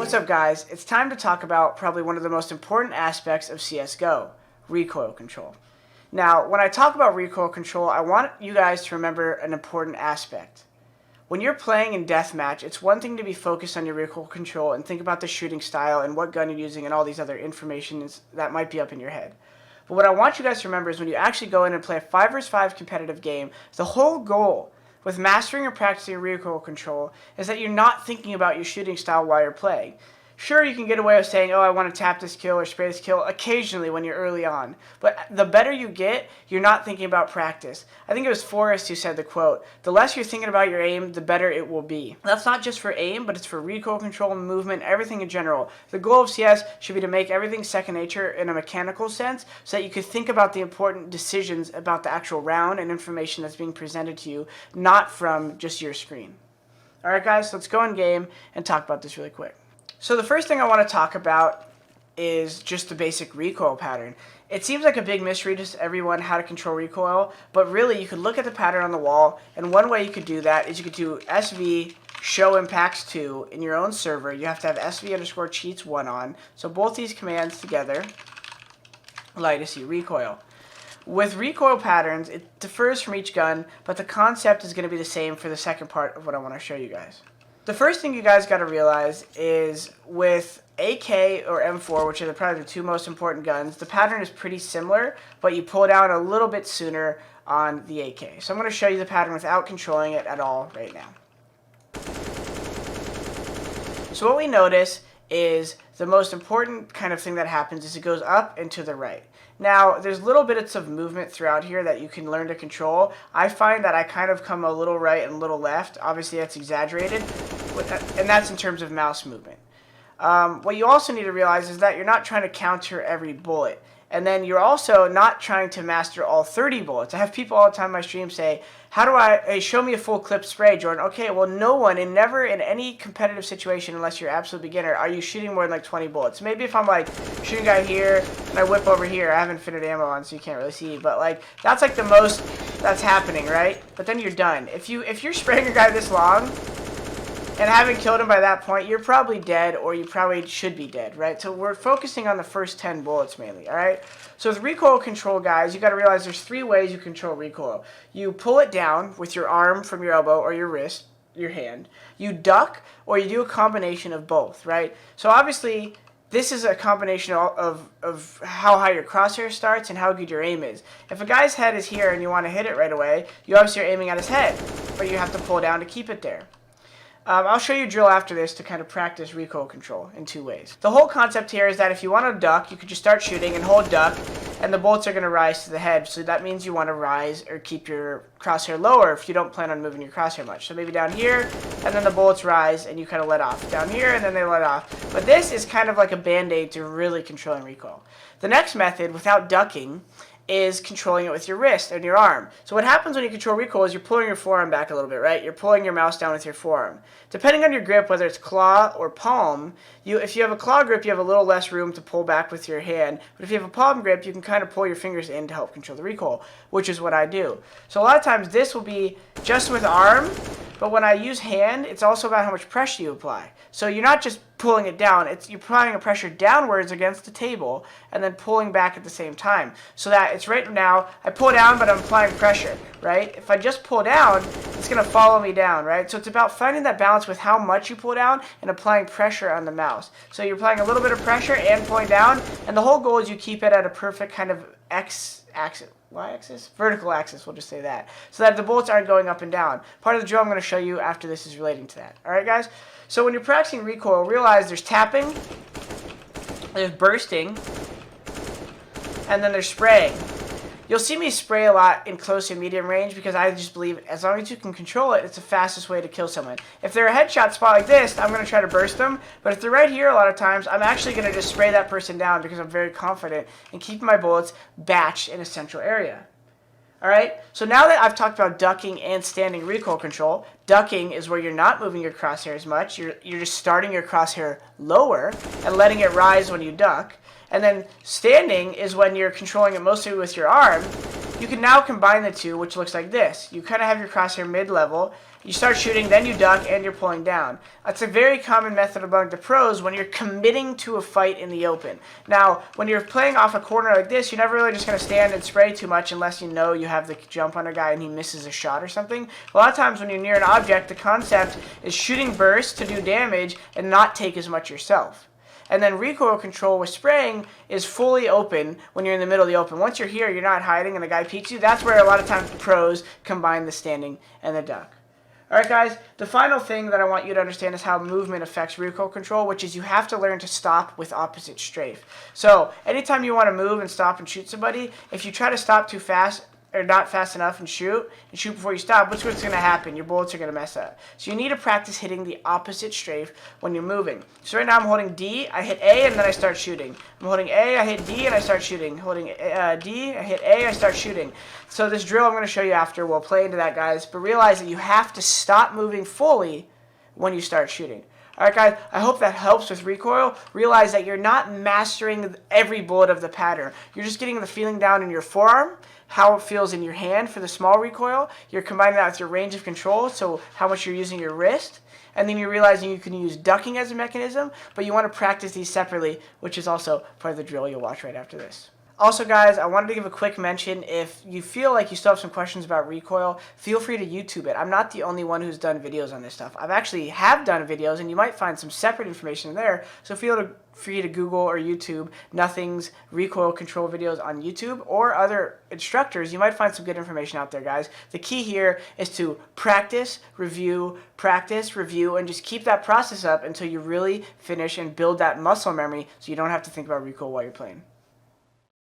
What's up guys, it's time to talk about probably one of the most important aspects of CSGO, recoil control. Now, when I talk about recoil control, I want you guys to remember an important aspect. When you're playing in deathmatch, it's one thing to be focused on your recoil control and think about the shooting style and what gun you're using and all these other information that might be up in your head. But what I want you guys to remember is when you actually go in and play a 5 vs 5 competitive game, the whole goal with mastering or practicing recoil control is that you're not thinking about your shooting style while you're playing. Sure, you can get away with saying, oh, I want to tap this kill or spray this kill occasionally when you're early on. But the better you get, you're not thinking about practice. I think it was Forrest who said the quote, the less you're thinking about your aim, the better it will be. That's not just for aim, but it's for recoil control, movement, everything in general. The goal of CS should be to make everything second nature in a mechanical sense so that you can think about the important decisions about the actual round and information that's being presented to you, not from just your screen. Alright guys, let's go in game and talk about this really quick. So the first thing I want to talk about is just the basic recoil pattern. It seems like a big mystery to everyone how to control recoil, but really you could look at the pattern on the wall, and one way you could do that is you could do SV show impacts 2 in your own server. You have to have SV_cheats1 on, so both these commands together allow you to see recoil. With recoil patterns, it differs from each gun, but the concept is going to be the same for the second part of what I want to show you guys. The first thing you guys got to realize is with AK or M4, which are probably the two most important guns, the pattern is pretty similar, but you pull it out a little bit sooner on the AK. So I'm going to show you the pattern without controlling it at all right now. So what we notice is the most important kind of thing that happens is it goes up and to the right. Now, there's little bits of movement throughout here that you can learn to control. I find that I kind of come a little right and a little left. Obviously, that's exaggerated, and that's in terms of mouse movement. What you also need to realize is that you're not trying to counter every bullet. And then you're also not trying to master all 30 bullets. I have people all the time on my stream say, how do hey, show me a full clip spray, Jordan. Okay, well, no one, and never in any competitive situation, unless you're an absolute beginner, are you shooting more than like 20 bullets. Maybe if I'm like shooting a guy here, and I whip over here, I have infinite ammo on, so you can't really see, but like, that's like the most that's happening, right? But then you're done. If you're spraying a guy this long, and haven't killed him by that point, you're probably dead, or you probably should be dead, right? So we're focusing on the first 10 bullets mainly, all right? So with recoil control, guys, you got to realize there's 3 ways you control recoil. You pull it down with your arm from your elbow or your wrist, your hand. You duck, or you do a combination of both, right? So obviously, this is a combination of how high your crosshair starts and how good your aim is. If a guy's head is here and you want to hit it right away, you obviously are aiming at his head, but you have to pull down to keep it there. I'll show you a drill after this to kind of practice recoil control in 2 ways. The whole concept here is that if you want to duck, you could just start shooting and hold duck, and the bullets are going to rise to the head. So that means you want to rise or keep your crosshair lower if you don't plan on moving your crosshair much. So maybe down here, and then the bullets rise, and you kind of let off. Down here, and then they let off. But this is kind of like a band-aid to really controlling recoil. The next method, without ducking, is controlling it with your wrist and your arm. So what happens when you control recoil is you're pulling your forearm back a little bit, right? You're pulling your mouse down with your forearm. Depending on your grip, whether it's claw or palm, if you have a claw grip, you have a little less room to pull back with your hand. But if you have a palm grip, you can kind of pull your fingers in to help control the recoil, which is what I do. So a lot of times this will be just with arm, but when I use hand, it's also about how much pressure you apply. So you're not just pulling it down, you're applying a pressure downwards against the table and then pulling back at the same time. So that it's right now, I pull down, but I'm applying pressure, right? If I just pull down, it's going to follow me down, right? So it's about finding that balance with how much you pull down and applying pressure on the mouse. So you're applying a little bit of pressure and pulling down, and the whole goal is you keep it at a perfect kind of x-axis. Y-axis? Vertical axis, we'll just say that. So that the bullets aren't going up and down. Part of the drill I'm going to show you after this is relating to that. Alright guys? So when you're practicing recoil, realize there's tapping, there's bursting, and then there's spraying. You'll see me spray a lot in close and medium range because I just believe as long as you can control it, it's the fastest way to kill someone. If they're a headshot spot like this, I'm going to try to burst them. But if they're right here a lot of times, I'm actually going to just spray that person down because I'm very confident in keeping my bullets batched in a central area. Alright, so now that I've talked about ducking and standing recoil control, ducking is where you're not moving your crosshair as much. You're just starting your crosshair lower and letting it rise when you duck. And then standing is when you're controlling it mostly with your arm, you can now combine the two, which looks like this. You kind of have your crosshair mid-level, you start shooting, then you duck, and you're pulling down. That's a very common method among the pros when you're committing to a fight in the open. Now, when you're playing off a corner like this, you're never really just going to stand and spray too much unless you know you have the jump on a guy and he misses a shot or something. A lot of times when you're near an object, the concept is shooting bursts to do damage and not take as much yourself. And then recoil control with spraying is fully open when you're in the middle of the open. Once you're here, you're not hiding and the guy peeks you. That's where a lot of times the pros combine the standing and the duck. Alright guys, the final thing that I want you to understand is how movement affects recoil control, which is you have to learn to stop with opposite strafe. So, anytime you want to move and stop and shoot somebody, if you try to stop too fast, or not fast enough and shoot before you stop, what's going to happen? Your bullets are going to mess up. So you need to practice hitting the opposite strafe when you're moving. So right now I'm holding D, I hit A, and then I start shooting. I'm holding A, I hit D, and I start shooting. Holding D, I hit A, I start shooting. So this drill I'm going to show you after, we'll play into that, guys, but realize that you have to stop moving fully when you start shooting. Alright guys, I hope that helps with recoil. Realize that you're not mastering every bullet of the pattern. You're just getting the feeling down in your forearm, how it feels in your hand for the small recoil. You're combining that with your range of control, so how much you're using your wrist. And then you're realizing you can use ducking as a mechanism, but you want to practice these separately, which is also part of the drill you'll watch right after this. Also guys, I wanted to give a quick mention. If you feel like you still have some questions about recoil, feel free to YouTube it. I'm not the only one who's done videos on this stuff. I've actually done videos, and you might find some separate information there. So feel free to Google or YouTube Nothing's recoil control videos on YouTube, or other instructors. You might find some good information out there, guys. The key here is to practice, review, and just keep that process up until you really finish and build that muscle memory so you don't have to think about recoil while you're playing.